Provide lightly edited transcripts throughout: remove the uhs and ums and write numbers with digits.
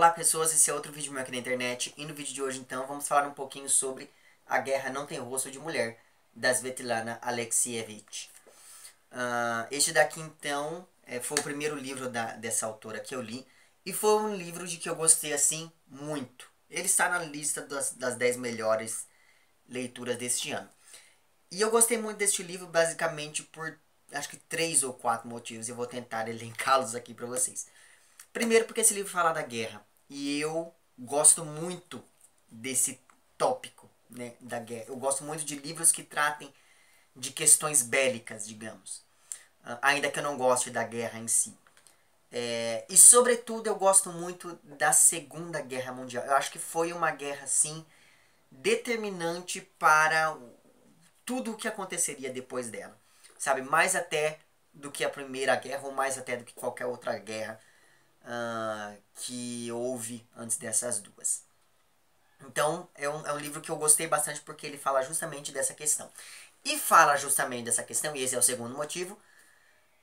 Olá pessoas, esse é outro vídeo meu aqui na internet e no vídeo de hoje então vamos falar um pouquinho sobre A Guerra Não Tem Rosto de Mulher, da Svetlana Alexievich. Este daqui então foi o primeiro livro dessa autora que eu li e foi um livro de que eu gostei assim muito. Ele está na lista das 10 melhores leituras deste ano. E eu gostei muito deste livro basicamente por acho que 3 ou 4 motivos. Eu vou tentar elencá-los aqui para vocês. Primeiro porque esse livro fala da guerra. E eu gosto muito desse tópico, né, da guerra. Eu gosto muito de livros que tratem de questões bélicas, digamos. Ainda que eu não goste da guerra em si. E sobretudo eu gosto muito da Segunda Guerra Mundial. Eu acho que foi uma guerra, sim, determinante para tudo o que aconteceria depois dela. Sabe, mais até do que a Primeira Guerra, ou mais até do que qualquer outra guerra que houve antes dessas duas. Então é um livro que eu gostei bastante porque ele fala justamente dessa questão. E fala justamente dessa questão, e esse é o segundo motivo,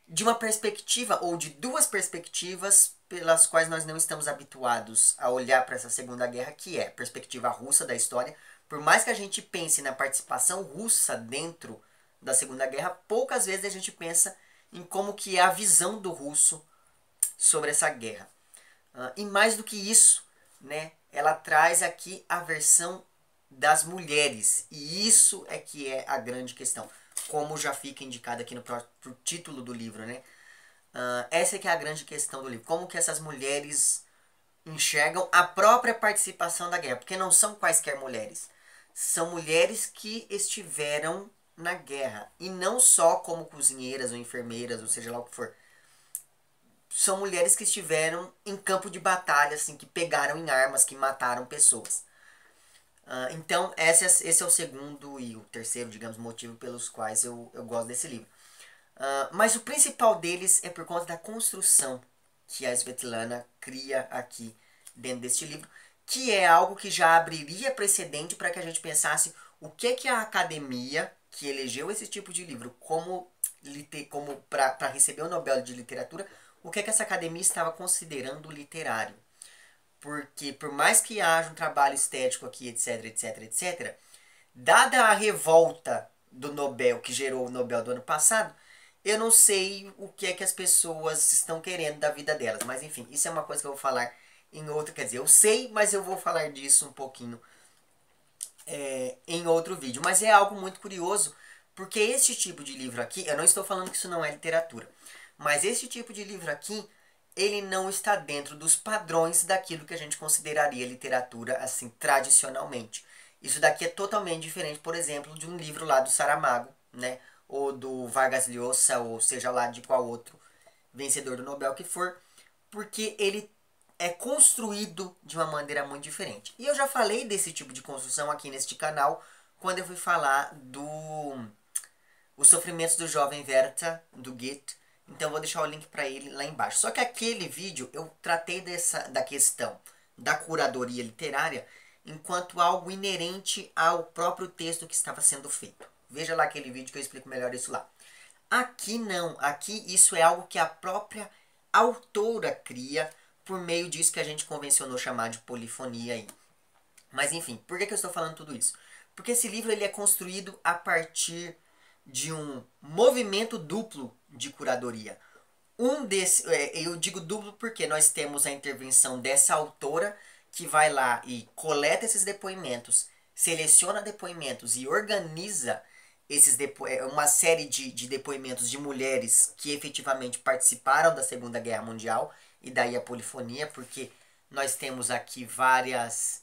de uma perspectiva ou de duas perspectivas pelas quais nós não estamos habituados a olhar para essa Segunda Guerra, que é a perspectiva russa da história. Por mais que a gente pense na participação russa dentro da Segunda Guerra, poucas vezes a gente pensa em como que é a visão do russo sobre essa guerra. E mais do que isso, né, ela traz aqui a versão das mulheres. E isso é que é a grande questão. Como já fica indicado aqui no próprio título do livro, né? Essa é que é a grande questão do livro. Como que essas mulheres enxergam a própria participação da guerra. Porque não são quaisquer mulheres. São mulheres que estiveram na guerra. E não só como cozinheiras ou enfermeiras, ou seja lá o que for. São mulheres que estiveram em campo de batalha, assim, que pegaram em armas, que mataram pessoas. Então, esse é o segundo e o terceiro, digamos, motivo pelos quais eu gosto desse livro. Mas o principal deles é por conta da construção que a Svetlana cria aqui dentro deste livro, que é algo que já abriria precedente para que a gente pensasse o que a academia, que elegeu esse tipo de livro como para receber o Nobel de Literatura, o que essa academia estava considerando literário. Porque por mais que haja um trabalho estético aqui, etc, etc, etc, dada a revolta do Nobel, que gerou o Nobel do ano passado, eu não sei o que é que as pessoas estão querendo da vida delas. Mas enfim, isso é uma coisa que eu vou falar em outra, quer dizer, eu sei, mas eu vou falar disso um pouquinho em outro vídeo. Mas é algo muito curioso, porque esse tipo de livro aqui, eu não estou falando que isso não é literatura, mas esse tipo de livro aqui, ele não está dentro dos padrões daquilo que a gente consideraria literatura, assim, tradicionalmente. Isso daqui é totalmente diferente, por exemplo, de um livro lá do Saramago, né? Ou do Vargas Llosa, ou seja lá de qual outro vencedor do Nobel que for, porque ele é construído de uma maneira muito diferente. E eu já falei desse tipo de construção aqui neste canal, quando eu fui falar do Os Sofrimentos do Jovem Werther, do Goethe. Então eu vou deixar o link para ele lá embaixo. Só que aquele vídeo eu tratei da questão da curadoria literária enquanto algo inerente ao próprio texto que estava sendo feito. Veja lá aquele vídeo que eu explico melhor isso lá. Aqui não, aqui isso é algo que a própria autora cria por meio disso que a gente convencionou chamar de polifonia aí. Mas enfim, por que eu estou falando tudo isso? Porque esse livro ele é construído a partir de um movimento duplo de curadoria. Eu digo duplo porque nós temos a intervenção dessa autora que vai lá e coleta esses depoimentos, seleciona depoimentos e organiza uma série de depoimentos de mulheres que efetivamente participaram da Segunda Guerra Mundial, e daí a polifonia, porque nós temos aqui vários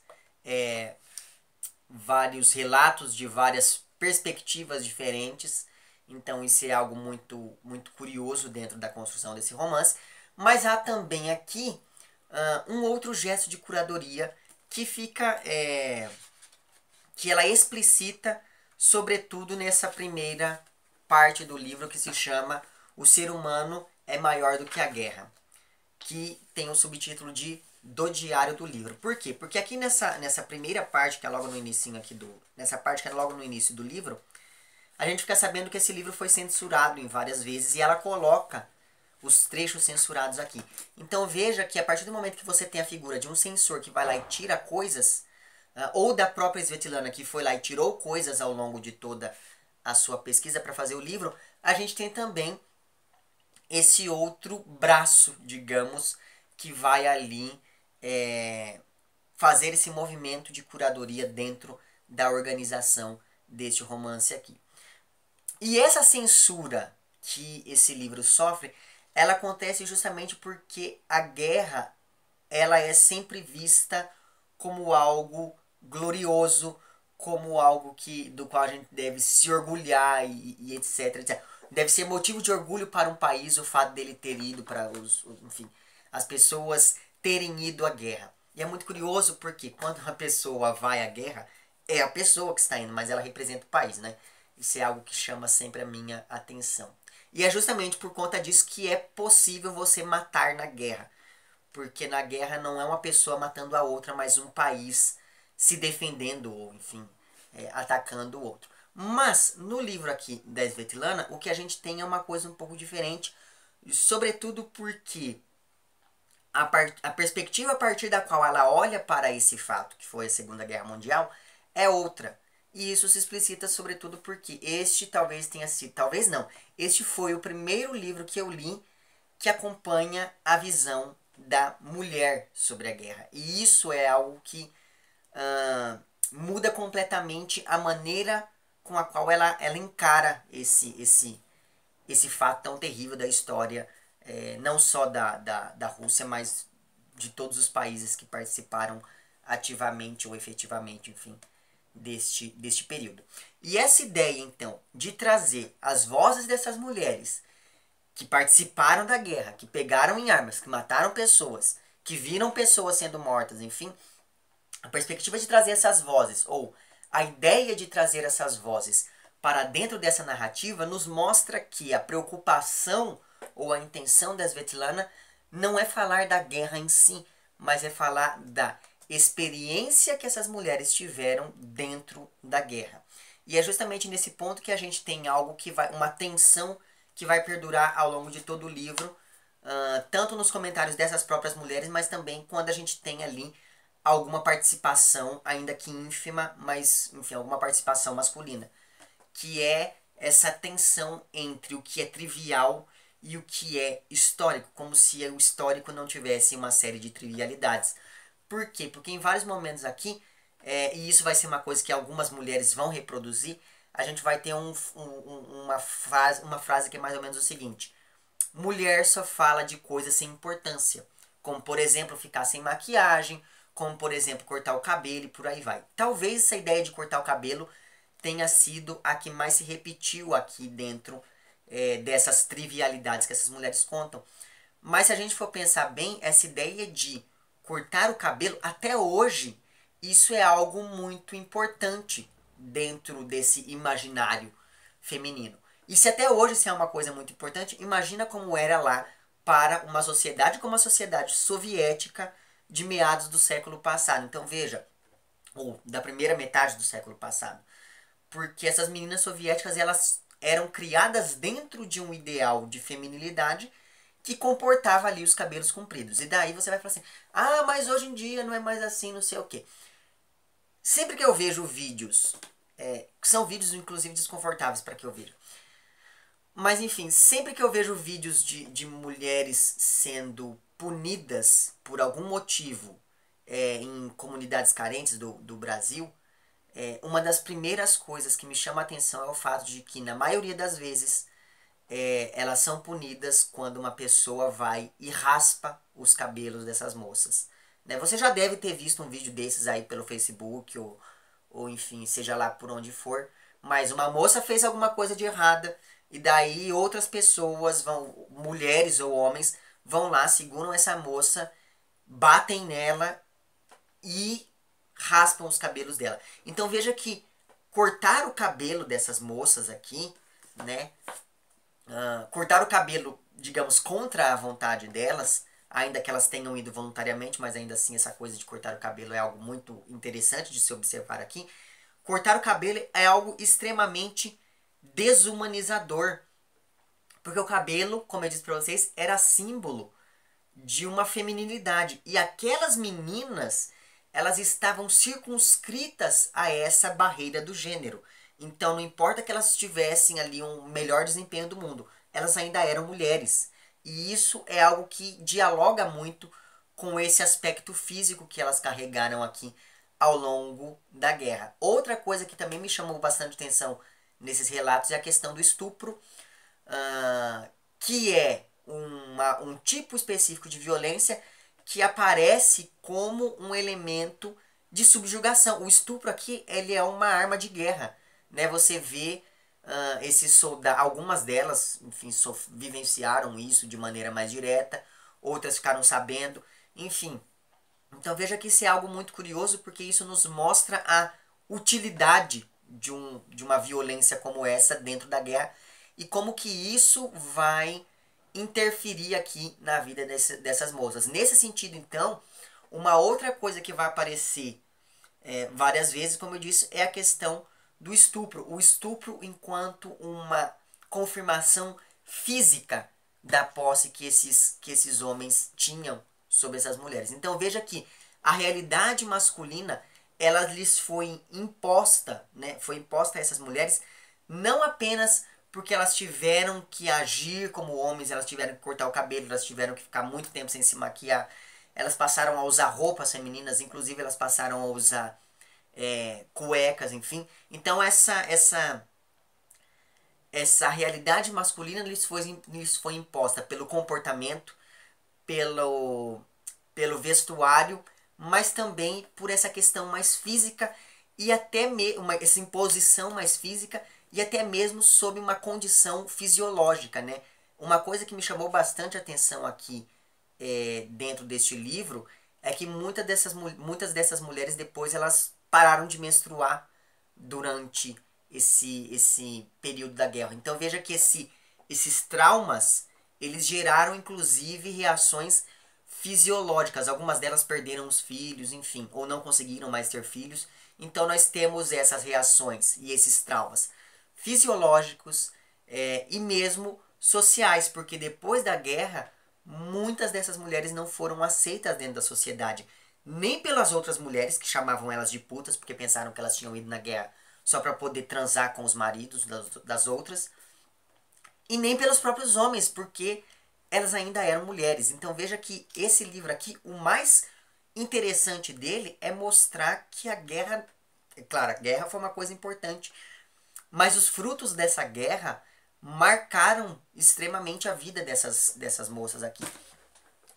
relatos de várias perspectivas diferentes. Então isso é algo muito, muito curioso dentro da construção desse romance. Mas há também aqui um outro gesto de curadoria que fica que ela explicita sobretudo nessa primeira parte do livro que se chama O Ser Humano é Maior do que a Guerra, que tem o subtítulo de Do Diário do Livro. Por quê? Porque aqui nessa primeira parte, que é logo no início aqui nessa parte que é logo no início do livro, a gente fica sabendo que esse livro foi censurado em várias vezes e ela coloca os trechos censurados aqui. Então veja que a partir do momento que você tem a figura de um censor que vai lá e tira coisas, ou da própria Svetlana que foi lá e tirou coisas ao longo de toda a sua pesquisa para fazer o livro, a gente tem também esse outro braço, digamos, que vai ali fazer esse movimento de curadoria dentro da organização deste romance aqui. E essa censura que esse livro sofre, ela acontece justamente porque a guerra ela é sempre vista como algo glorioso, como algo do qual a gente deve se orgulhar e etc, etc. Deve ser motivo de orgulho para um país o fato dele ter ido para enfim, as pessoas terem ido à guerra. E é muito curioso porque quando uma pessoa vai à guerra, é a pessoa que está indo, mas ela representa o país, né? Isso é algo que chama sempre a minha atenção. E é justamente por conta disso que é possível você matar na guerra. Porque na guerra não é uma pessoa matando a outra, mas um país se defendendo ou, enfim, atacando o outro. Mas no livro aqui da Svetlana, o que a gente tem é uma coisa um pouco diferente, sobretudo porque a perspectiva a partir da qual ela olha para esse fato, que foi a Segunda Guerra Mundial, é outra. E isso se explicita sobretudo porque este talvez tenha sido, talvez não, este foi o primeiro livro que eu li que acompanha a visão da mulher sobre a guerra. E isso é algo que muda completamente a maneira com a qual ela encara esse fato tão terrível da história, não só da Rússia, mas de todos os países que participaram ativamente ou efetivamente, enfim, deste período. E essa ideia, então, de trazer as vozes dessas mulheres que participaram da guerra, que pegaram em armas, que mataram pessoas, que viram pessoas sendo mortas, enfim, a perspectiva de trazer essas vozes, ou a ideia de trazer essas vozes para dentro dessa narrativa, nos mostra que a preocupação ou a intenção da Svetlana não é falar da guerra em si, mas é falar da experiência que essas mulheres tiveram dentro da guerra. E é justamente nesse ponto que a gente tem algo que vai, uma tensão que vai perdurar ao longo de todo o livro, tanto nos comentários dessas próprias mulheres, mas também quando a gente tem ali alguma participação, ainda que ínfima, mas enfim, alguma participação masculina, que é essa tensão entre o que é trivial e o que é histórico, como se o histórico não tivesse uma série de trivialidades. Por quê? Porque em vários momentos aqui, e isso vai ser uma coisa que algumas mulheres vão reproduzir, a gente vai ter uma frase que é mais ou menos o seguinte: mulher só fala de coisas sem importância, como por exemplo ficar sem maquiagem, como por exemplo cortar o cabelo e por aí vai. Talvez essa ideia de cortar o cabelo tenha sido a que mais se repetiu aqui dentro dessas trivialidades que essas mulheres contam. Mas se a gente for pensar bem, essa ideia de cortar o cabelo, até hoje, isso é algo muito importante dentro desse imaginário feminino. E se até hoje isso é uma coisa muito importante, imagina como era lá para uma sociedade como a sociedade soviética de meados do século passado. Então veja, ou da primeira metade do século passado. Porque essas meninas soviéticas, elas eram criadas dentro de um ideal de feminilidade que comportava ali os cabelos compridos. E daí você vai falar assim: ah, mas hoje em dia não é mais assim, não sei o quê. Sempre que eu vejo vídeos, que são vídeos inclusive desconfortáveis para que eu veja, mas enfim, sempre que eu vejo vídeos de mulheres sendo punidas por algum motivo em comunidades carentes do Brasil, uma das primeiras coisas que me chama a atenção é o fato de que, na maioria das vezes, elas são punidas quando uma pessoa vai e raspa os cabelos dessas moças. Né? Você já deve ter visto um vídeo desses aí pelo Facebook ou enfim, seja lá por onde for. Mas uma moça fez alguma coisa de errada e daí outras pessoas vão, mulheres ou homens, vão lá, seguram essa moça, batem nela e raspam os cabelos dela. Então veja que cortar o cabelo dessas moças aqui, né? Cortar o cabelo, digamos, contra a vontade delas, ainda que elas tenham ido voluntariamente, mas ainda assim essa coisa de cortar o cabelo é algo muito interessante de se observar aqui. Cortar o cabelo é algo extremamente desumanizador, Porque o cabelo, como eu disse para vocês, era símbolo de uma feminilidade. E aquelas meninas, elas estavam circunscritas a essa barreira do gênero. Então não importa que elas tivessem ali um melhor desempenho do mundo, elas ainda eram mulheres. E isso é algo que dialoga muito com esse aspecto físico que elas carregaram aqui ao longo da guerra. Outra coisa que também me chamou bastante atenção nesses relatos é a questão do estupro, que é um tipo específico de violência que aparece como um elemento de subjugação. O estupro aqui ele é uma arma de guerra, né? Você vê esses soldados, algumas delas, enfim, vivenciaram isso de maneira mais direta, outras ficaram sabendo, enfim. Então veja que isso é algo muito curioso porque isso nos mostra a utilidade de uma violência como essa dentro da guerra e como que isso vai interferir aqui na vida dessas moças. Nesse sentido, então, uma outra coisa que vai aparecer várias vezes, como eu disse, é a questão do estupro. O estupro enquanto uma confirmação física da posse que esses homens tinham sobre essas mulheres. Então veja que a realidade masculina ela lhes foi imposta, né? Foi imposta a essas mulheres não apenas porque elas tiveram que agir como homens, elas tiveram que cortar o cabelo, elas tiveram que ficar muito tempo sem se maquiar, elas passaram a usar roupas femininas, inclusive elas passaram a usar cuecas, enfim. Então essa realidade masculina lhes foi imposta pelo comportamento, pelo vestuário, mas também por essa questão mais física e até essa imposição mais física e até mesmo sob uma condição fisiológica, né? Uma coisa que me chamou bastante atenção aqui dentro deste livro é que muitas dessas mulheres depois elas pararam de menstruar durante esse período da guerra. Então veja que esses traumas eles geraram inclusive reações fisiológicas. Algumas delas perderam os filhos, enfim, ou não conseguiram mais ter filhos. Então nós temos essas reações e esses traumas fisiológicos e mesmo sociais, porque depois da guerra muitas dessas mulheres não foram aceitas dentro da sociedade, nem pelas outras mulheres que chamavam elas de putas porque pensaram que elas tinham ido na guerra só para poder transar com os maridos das outras, e nem pelos próprios homens, porque elas ainda eram mulheres. Então veja que esse livro aqui, o mais interessante dele é mostrar que a guerra, é claro, a guerra foi uma coisa importante, mas os frutos dessa guerra marcaram extremamente a vida dessas moças aqui.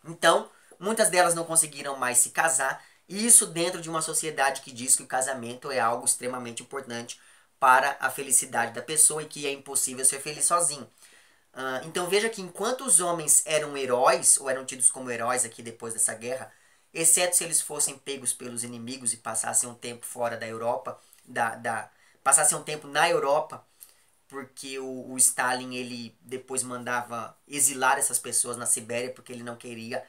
Então, muitas delas não conseguiram mais se casar, e isso dentro de uma sociedade que diz que o casamento é algo extremamente importante para a felicidade da pessoa e que é impossível ser feliz sozinho. Então veja que enquanto os homens eram heróis, ou eram tidos como heróis aqui depois dessa guerra, exceto se eles fossem pegos pelos inimigos e passassem um tempo fora da Europa, passassem um tempo na Europa, porque o Stalin ele depois mandava exilar essas pessoas na Sibéria, porque ele não queria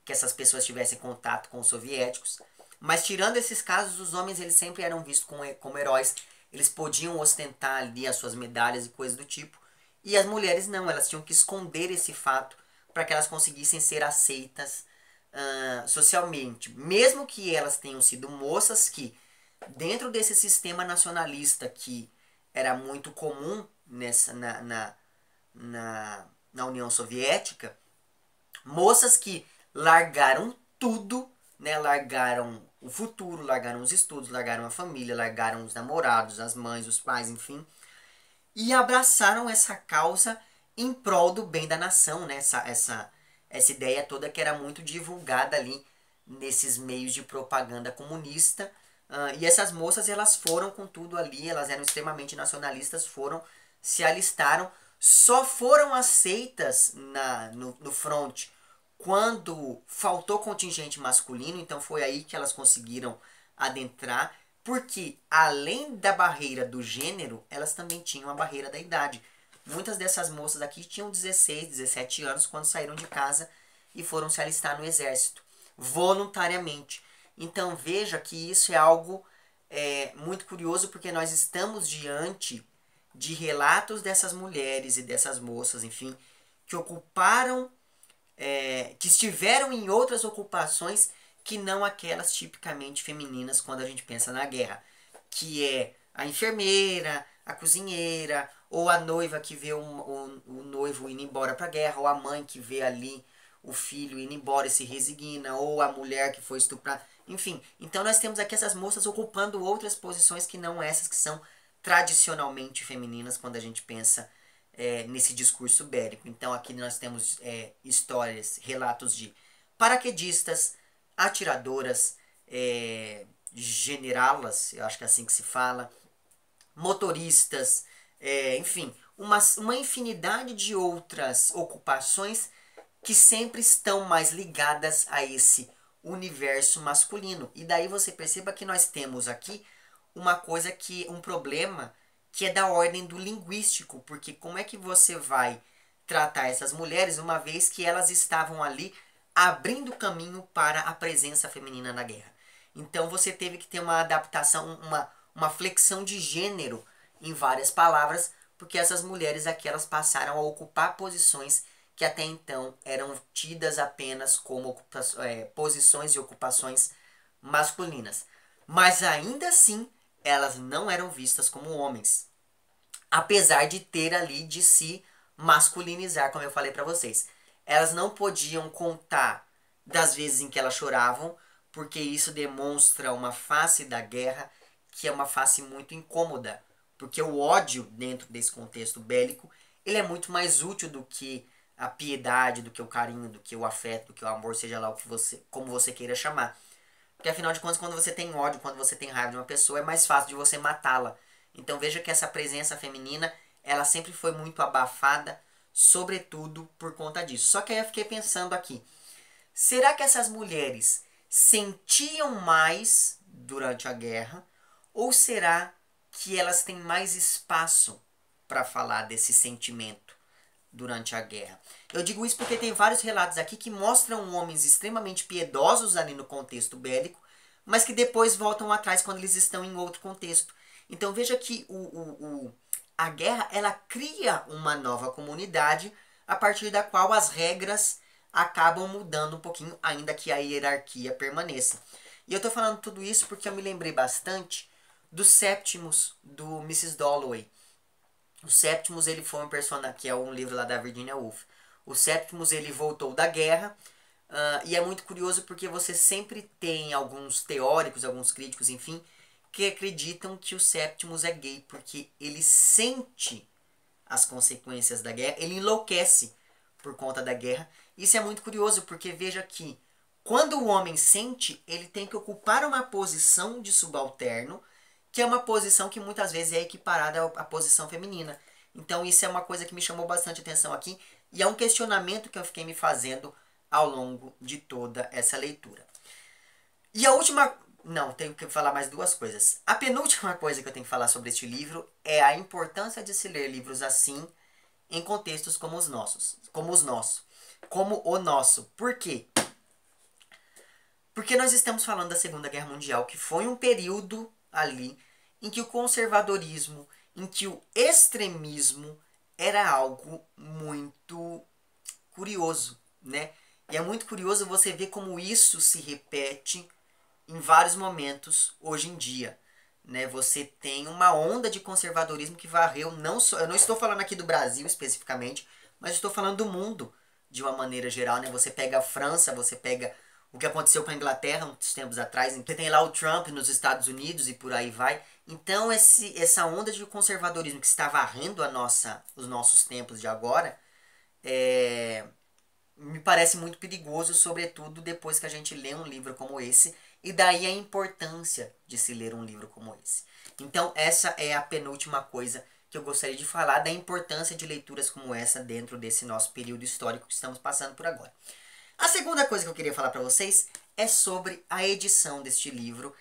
que essas pessoas tivessem contato com os soviéticos. Mas tirando esses casos, os homens eles sempre eram vistos como heróis, eles podiam ostentar ali as suas medalhas e coisas do tipo, e as mulheres não, elas tinham que esconder esse fato para que elas conseguissem ser aceitas socialmente, mesmo que elas tenham sido moças que, dentro desse sistema nacionalista que era muito comum na União Soviética, moças que largaram tudo, né? Largaram o futuro, largaram os estudos, largaram a família, largaram os namorados, as mães, os pais, enfim, e abraçaram essa causa em prol do bem da nação, né? Essa ideia toda que era muito divulgada ali nesses meios de propaganda comunista. E essas moças elas foram com tudo ali, elas eram extremamente nacionalistas, se alistaram, só foram aceitas no front quando faltou contingente masculino, então foi aí que elas conseguiram adentrar, porque além da barreira do gênero, elas também tinham a barreira da idade. Muitas dessas moças aqui tinham 16, 17 anos quando saíram de casa e foram se alistar no exército, voluntariamente. Então veja que isso é algo muito curioso, porque nós estamos diante de relatos dessas mulheres e dessas moças, enfim, que ocuparam, que estiveram em outras ocupações que não aquelas tipicamente femininas quando a gente pensa na guerra, que é a enfermeira, a cozinheira, ou a noiva que vê o noivo indo embora para a guerra, ou a mãe que vê ali o filho indo embora e se resigna, ou a mulher que foi estuprada, enfim. Então nós temos aqui essas moças ocupando outras posições que não essas que são tradicionalmente femininas quando a gente pensa nesse discurso bélico. Então aqui nós temos histórias, relatos de paraquedistas, atiradoras, generalas, eu acho que é assim que se fala, motoristas, enfim, uma infinidade de outras ocupações que sempre estão mais ligadas a esse universo masculino. E daí você perceba que nós temos aqui um problema que é da ordem do linguístico, porque como é que você vai tratar essas mulheres uma vez que elas estavam ali abrindo caminho para a presença feminina na guerra? Então você teve que ter uma adaptação, uma flexão de gênero em várias palavras, porque essas mulheres aqui elas passaram a ocupar posições que até então eram tidas apenas como posições e ocupações masculinas. Mas ainda assim, elas não eram vistas como homens. Apesar de ter ali de se masculinizar, como eu falei para vocês. Elas não podiam contar das vezes em que elas choravam, porque isso demonstra uma face da guerra que é uma face muito incômoda. Porque o ódio dentro desse contexto bélico, ele é muito mais útil do que a piedade, do que o carinho, do que o afeto, do que o amor, seja lá o que como você queira chamar. Porque afinal de contas, quando você tem ódio, quando você tem raiva de uma pessoa, é mais fácil de você matá-la. Então veja que essa presença feminina, ela sempre foi muito abafada, sobretudo por conta disso. Só que aí eu fiquei pensando aqui, será que essas mulheres sentiam mais durante a guerra? Ou será que elas têm mais espaço para falar desse sentimento durante a guerra? Eu digo isso porque tem vários relatos aqui que mostram homens extremamente piedosos ali no contexto bélico, mas que depois voltam atrás quando eles estão em outro contexto. Então veja que a guerra ela cria uma nova comunidade a partir da qual as regras acabam mudando um pouquinho, ainda que a hierarquia permaneça. E eu estou falando tudo isso porque eu me lembrei bastante do Septimus, do Mrs. Dalloway. O Septimus ele foi um personagem, que é um livro lá da Virginia Woolf. O Septimus ele voltou da guerra, e é muito curioso porque você sempre tem alguns teóricos, alguns críticos, enfim, que acreditam que o Septimus é gay, porque ele sente as consequências da guerra, ele enlouquece por conta da guerra. Isso é muito curioso, porque veja que quando o homem sente, ele tem que ocupar uma posição de subalterno, que é uma posição que muitas vezes é equiparada à posição feminina. Então isso é uma coisa que me chamou bastante atenção aqui, e é um questionamento que eu fiquei me fazendo ao longo de toda essa leitura. E a última... Não, tenho que falar mais duas coisas. A penúltima coisa que eu tenho que falar sobre este livro é a importância de se ler livros assim em contextos como os nossos. Como o nosso. Por quê? Porque nós estamos falando da Segunda Guerra Mundial, que foi um período ali em que o conservadorismo, em que o extremismo era algo muito curioso, né? E é muito curioso você ver como isso se repete em vários momentos hoje em dia, né? Você tem uma onda de conservadorismo que varreu não só, eu não estou falando aqui do Brasil especificamente, mas estou falando do mundo de uma maneira geral, né? Você pega a França, você pega o que aconteceu com a Inglaterra uns tempos atrás, você tem lá o Trump nos Estados Unidos e por aí vai. Então essa onda de conservadorismo que está varrendo os nossos tempos de agora, me parece muito perigoso, sobretudo depois que a gente lê um livro como esse, e daí a importância de se ler um livro como esse. Então essa é a penúltima coisa que eu gostaria de falar, da importância de leituras como essa dentro desse nosso período histórico que estamos passando por agora. A segunda coisa que eu queria falar para vocês é sobre a edição deste livro,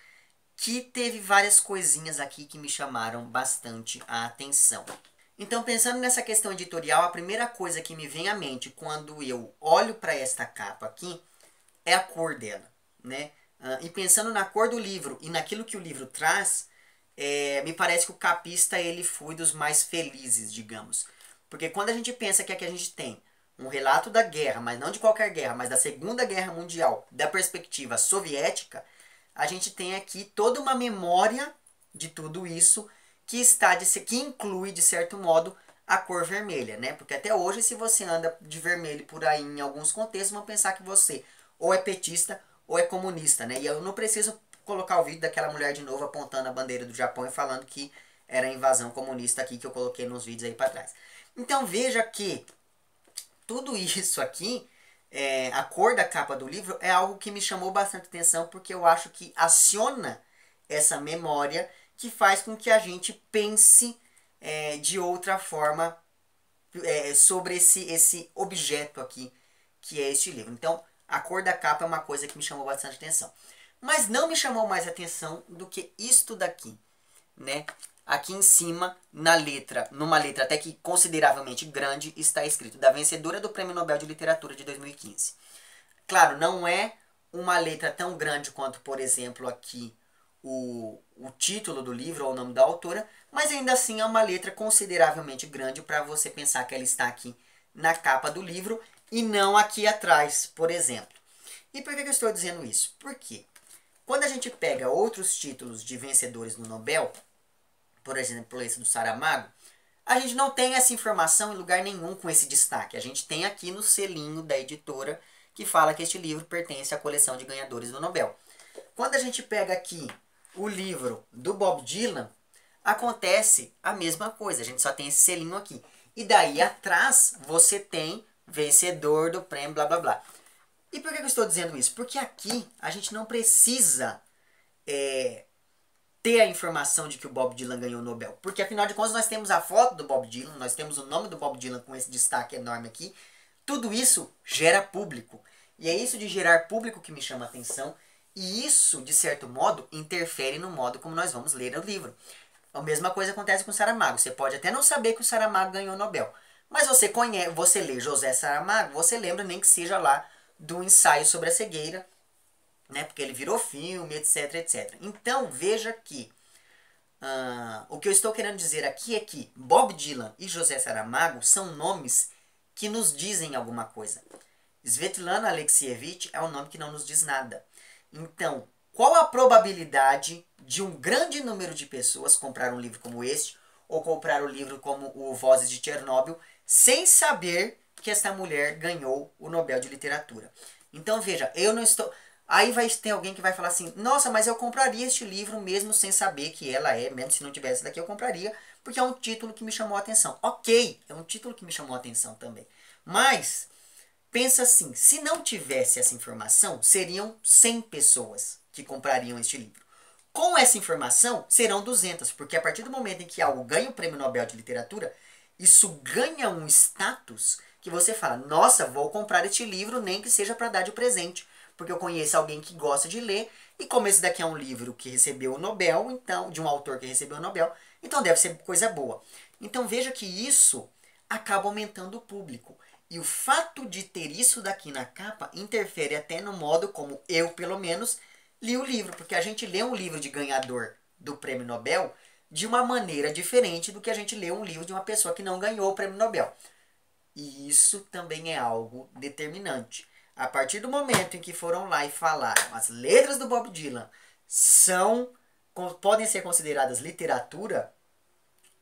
que teve várias coisinhas aqui que me chamaram bastante a atenção. Então, pensando nessa questão editorial, a primeira coisa que me vem à mente quando eu olho para esta capa aqui é a cor dela, né? E pensando na cor do livro e naquilo que o livro traz, me parece que o capista ele foi dos mais felizes, digamos. Porque quando a gente pensa que aqui a gente tem um relato da guerra, mas não de qualquer guerra, mas da Segunda Guerra Mundial, da perspectiva soviética, a gente tem aqui toda uma memória de tudo isso que inclui, de certo modo, a cor vermelha, né? Porque até hoje, se você anda de vermelho por aí em alguns contextos, vão pensar que você ou é petista ou é comunista, né? E eu não preciso colocar o vídeo daquela mulher de novo apontando a bandeira do Japão e falando que era a invasão comunista aqui que eu coloquei nos vídeos aí para trás. Então veja que tudo isso aqui, a cor da capa do livro é algo que me chamou bastante atenção porque eu acho que aciona essa memória que faz com que a gente pense de outra forma sobre esse objeto aqui que é este livro. Então, a cor da capa é uma coisa que me chamou bastante atenção. Mas não me chamou mais atenção do que isto daqui, né? Aqui em cima, numa letra até que consideravelmente grande, está escrito da vencedora do Prêmio Nobel de Literatura de 2015. Claro, não é uma letra tão grande quanto, por exemplo, aqui o título do livro ou o nome da autora, mas ainda assim é uma letra consideravelmente grande para você pensar que ela está aqui na capa do livro e não aqui atrás, por exemplo. E por que eu estou dizendo isso? Porque quando a gente pega outros títulos de vencedores no Nobel, por exemplo, esse do Saramago, a gente não tem essa informação em lugar nenhum com esse destaque. A gente tem aqui no selinho da editora que fala que este livro pertence à coleção de ganhadores do Nobel. Quando a gente pega aqui o livro do Bob Dylan, acontece a mesma coisa. A gente só tem esse selinho aqui. E daí atrás você tem vencedor do prêmio, blá blá blá. E por que eu estou dizendo isso? Porque aqui a gente não precisa ter a informação de que o Bob Dylan ganhou o Nobel. Porque afinal de contas nós temos a foto do Bob Dylan, nós temos o nome do Bob Dylan com esse destaque enorme aqui. Tudo isso gera público. E é isso de gerar público que me chama a atenção. E isso, de certo modo, interfere no modo como nós vamos ler o livro. A mesma coisa acontece com o Saramago. Você pode até não saber que o Saramago ganhou o Nobel. Mas você lê José Saramago, você lembra nem que seja lá do ensaio sobre a cegueira, né? Porque ele virou filme, etc, etc. Então, veja que o que eu estou querendo dizer aqui é que Bob Dylan e José Saramago são nomes que nos dizem alguma coisa. Svetlana Alexievich é um nome que não nos diz nada. Então, qual a probabilidade de um grande número de pessoas comprar um livro como este, ou comprar um livro como o Vozes de Chernobyl, sem saber que esta mulher ganhou o Nobel de Literatura? Então veja, eu não estou... Aí vai ter alguém que vai falar assim, nossa, mas eu compraria este livro mesmo sem saber que ela é, mesmo se não tivesse daqui eu compraria, porque é um título que me chamou a atenção. Ok, é um título que me chamou a atenção também. Mas, pensa assim, se não tivesse essa informação, seriam 100 pessoas que comprariam este livro. Com essa informação, serão 200, porque a partir do momento em que algo ganha o Prêmio Nobel de Literatura, isso ganha um status que você fala, nossa, vou comprar este livro nem que seja para dar de presente, porque eu conheço alguém que gosta de ler, e como esse daqui é um livro que recebeu o Nobel, então, de um autor que recebeu o Nobel, então deve ser coisa boa. Então veja que isso acaba aumentando o público. E o fato de ter isso daqui na capa interfere até no modo como eu, pelo menos, li o livro. Porque a gente lê um livro de ganhador do Prêmio Nobel de uma maneira diferente do que a gente lê um livro de uma pessoa que não ganhou o Prêmio Nobel. E isso também é algo determinante. A partir do momento em que foram lá e falaram as letras do Bob Dylan podem ser consideradas literatura,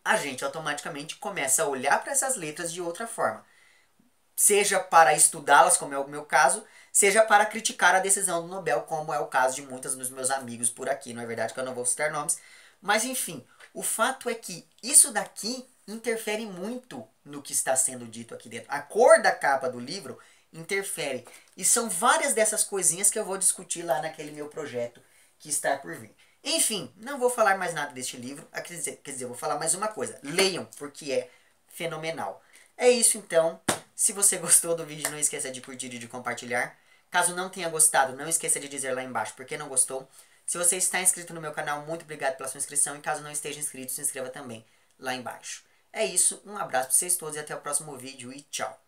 a gente automaticamente começa a olhar para essas letras de outra forma. Seja para estudá-las, como é o meu caso, seja para criticar a decisão do Nobel, como é o caso de muitos dos meus amigos por aqui. Não é verdade que eu não vou citar nomes. Mas enfim, o fato é que isso daqui interfere muito no que está sendo dito aqui dentro. A cor da capa do livro interfere. E são várias dessas coisinhas que eu vou discutir lá naquele meu projeto que está por vir. Enfim, não vou falar mais nada deste livro. Quer dizer, eu vou falar mais uma coisa. Leiam, porque é fenomenal. É isso então. Se você gostou do vídeo, não esqueça de curtir e de compartilhar. Caso não tenha gostado, não esqueça de dizer lá embaixo por que não gostou. Se você está inscrito no meu canal, muito obrigado pela sua inscrição. E caso não esteja inscrito, se inscreva também lá embaixo. É isso, um abraço para vocês todos e até o próximo vídeo e tchau.